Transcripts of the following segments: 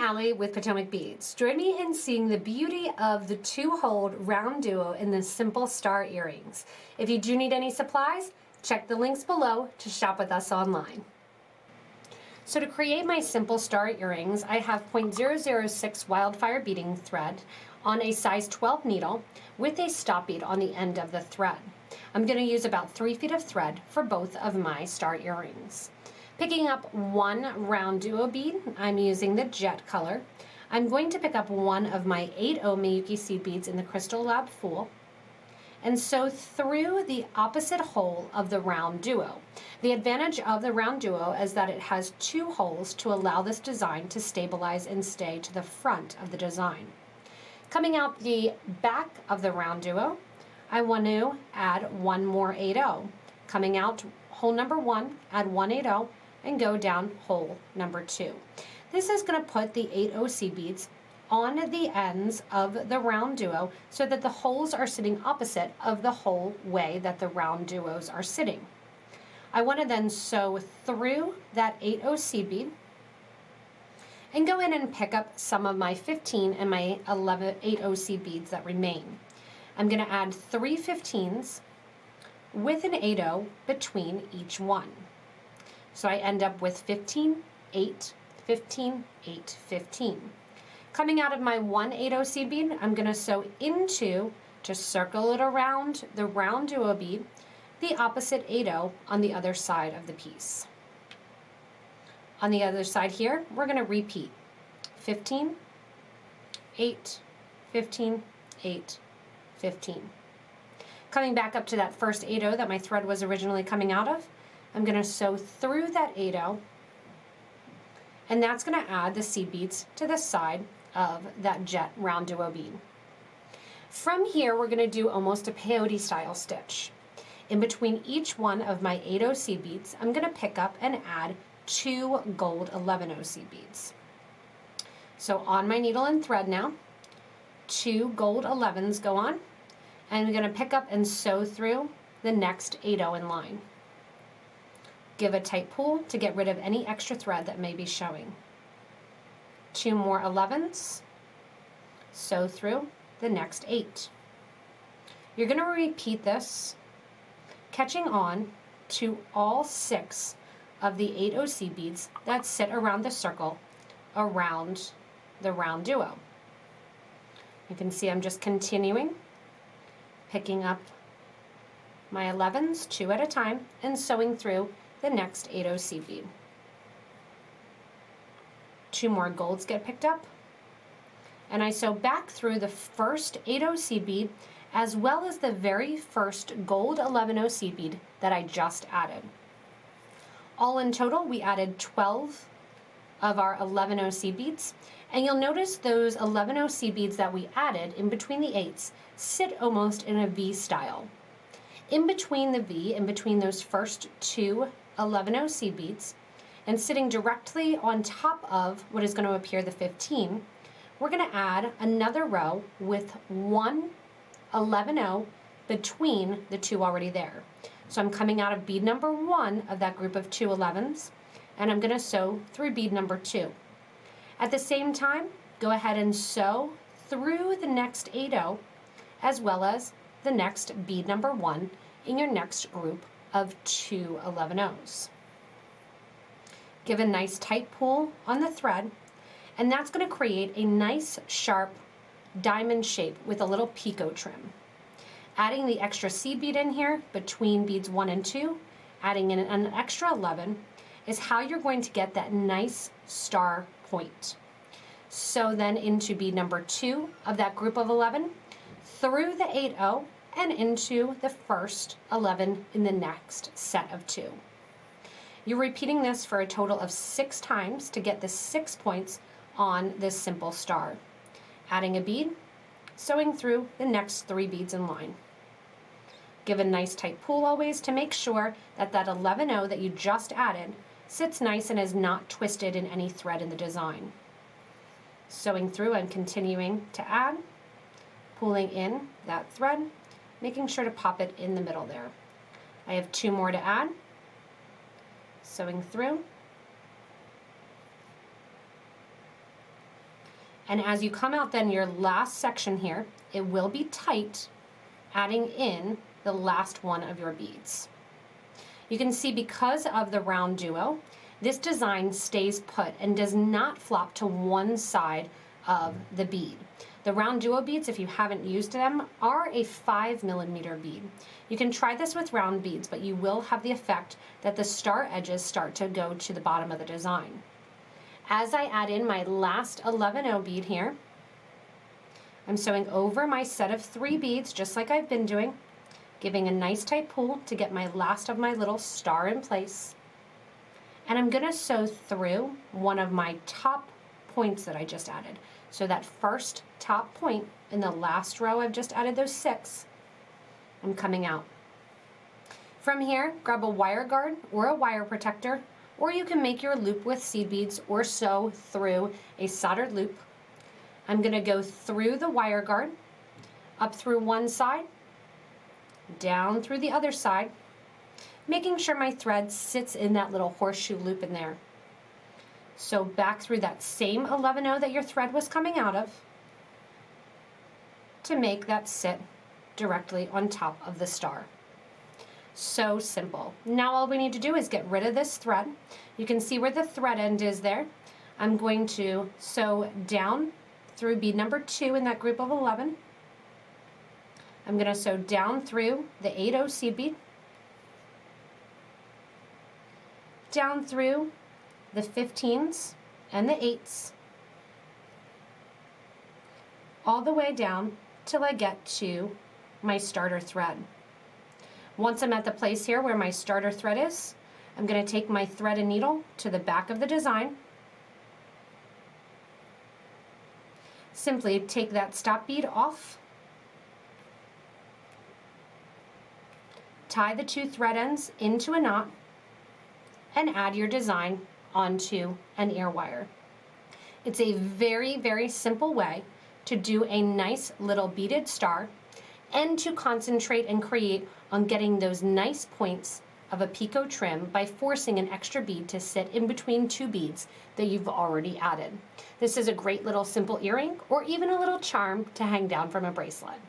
Allie with Potomac Beads. Join me in seeing the beauty of the two-hold round duo in the simple star earrings. If you do need any supplies, check the links below to shop with us online. So to create my simple star earrings, I have .006 wildfire beading thread on a size 12 needle with a stop bead on the end of the thread. I'm going to use about 3 feet of thread for both of my star earrings. Picking up one RounDuo bead, I'm using the jet color. I'm going to pick up one of my 8/0 Miyuki seed beads in the Crystal Lab Fool and sew through the opposite hole of the RounDuo. The advantage of the RounDuo is that it has 2 holes to allow this design to stabilize and stay to the front of the design. Coming out the back of the RounDuo, I want to add one more 8/0. Coming out hole number 1, add one 8/0, and go down hole number 2. This is going to put the 8/0 seed beads on the ends of the RounDuo so that the holes are sitting opposite of the whole way that the RounDuos are sitting. I want to then sew through that 8/0 seed bead and go in and pick up some of my 15 and my 8/0 seed beads that remain. I'm going to add 3 15s with an 8/0 between each one. So I end up with 15, 8, 15, 8, 15. Coming out of my 1 8/0 seed bead, I'm going to sew into, to circle it around the RounDuo bead, the opposite 8/0 on the other side of the piece. On the other side here, we're going to repeat 15, 8, 15, 8, 15. Coming back up to that first 8/0 that my thread was originally coming out of, I'm going to sew through that 8/0, and that's going to add the seed beads to the side of that jet RounDuo bead. From here, we're going to do almost a peyote style stitch. In between each one of my 8/0 seed beads, I'm going to pick up and add 2 gold 11/0 seed beads. So on my needle and thread now, 2 gold 11s go on, and I'm going to pick up and sew through the next 8/0 in line. Give a tight pull to get rid of any extra thread that may be showing. 2 more 11s, sew through the next 8. You're going to repeat this, catching on to all 6 of the 8/0 seed beads that sit around the circle around the RounDuo. You can see I'm just continuing, picking up my 11s 2 at a time and sewing through the next 8/0 seed bead. 2 more golds get picked up, and I sew back through the first 8/0 seed bead as well as the very first gold 11/0 seed bead that I just added. All in total, we added 12 of our 11/0 seed beads, and you'll notice those 11/0 seed beads that we added in between the 8s sit almost in a V style. In between the V, in between those first 2 11/0 seed beads, and sitting directly on top of what is going to appear the 15, we're going to add another row with 1 11/0 between the 2 already there. So I'm coming out of bead number 1 of that group of 2 11s, and I'm going to sew through bead number 2. At the same time, go ahead and sew through the next 8/0 as well as the next bead number 1 in your next group of 2 11/0s. Give a nice tight pull on the thread, and that's going to create a nice sharp diamond shape with a little picot trim. Adding the extra seed bead in here between beads 1 and 2, adding in an extra 11, is how you're going to get that nice star point. So then into bead number 2 of that group of 11, through the 8/0 and into the first 11 in the next set of 2. You're repeating this for a total of 6 times to get the 6 points on this simple star. Adding a bead, sewing through the next 3 beads in line. Give a nice tight pull always to make sure that that 11/0 that you just added sits nice and is not twisted in any thread in the design. Sewing through and continuing to add, pulling in that thread, making sure to pop it in the middle there. I have 2 more to add, sewing through, And as you come out then your last section here, it will be tight, adding in the last one of your beads. You can see because of the RounDuo, this design stays put and does not flop to one side of the bead. The RounDuo beads, if you haven't used them, are a 5mm bead. You can try this with round beads, but you will have the effect that the star edges start to go to the bottom of the design. As I add in my last 11/0 bead here, I'm sewing over my set of 3 beads just like I've been doing, giving a nice tight pull to get my last of my little star in place. And I'm gonna sew through one of my top points that I just added. So that first top point in the last row I've just added those 6, I'm coming out. From here, grab a wire guard or a wire protector, or you can make your loop with seed beads or sew through a soldered loop. I'm gonna go through the wire guard, up through one side, down through the other side, making sure my thread sits in that little horseshoe loop in there. So back through that same 11/0 that your thread was coming out of to make that sit directly on top of the star. So simple. Now all we need to do is get rid of this thread. You can see where the thread end is there. I'm going to sew down through bead number 2 in that group of 11. I'm going to sew down through the 8/0 seed bead, down through the 15s and the 8s, all the way down till I get to my starter thread. Once I'm at the place here where my starter thread is, I'm going to take my thread and needle to the back of the design. Simply take that stop bead off, tie the 2 thread ends into a knot, and add your design onto an ear wire. It's a very, very simple way to do a nice little beaded star and to concentrate and create on getting those nice points of a picot trim by forcing an extra bead to sit in between 2 beads that you've already added. This is a great little simple earring or even a little charm to hang down from a bracelet.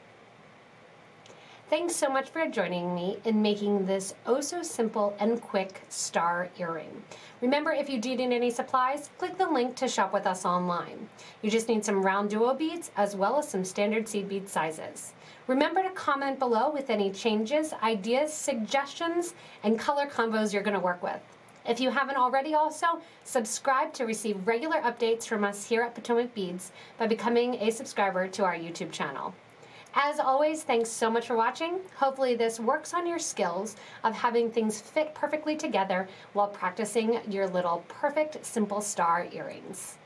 Thanks so much for joining me in making this oh so simple and quick star earring. Remember, if you do need any supplies, click the link to shop with us online. You just need some RounDuo beads as well as some standard seed bead sizes. Remember to comment below with any changes, ideas, suggestions, and color combos you're going to work with. If you haven't already also, subscribe to receive regular updates from us here at PotomacBeads by becoming a subscriber to our YouTube channel. As always, thanks so much for watching. Hopefully this works on your skills of having things fit perfectly together while practicing your little perfect simple star earrings.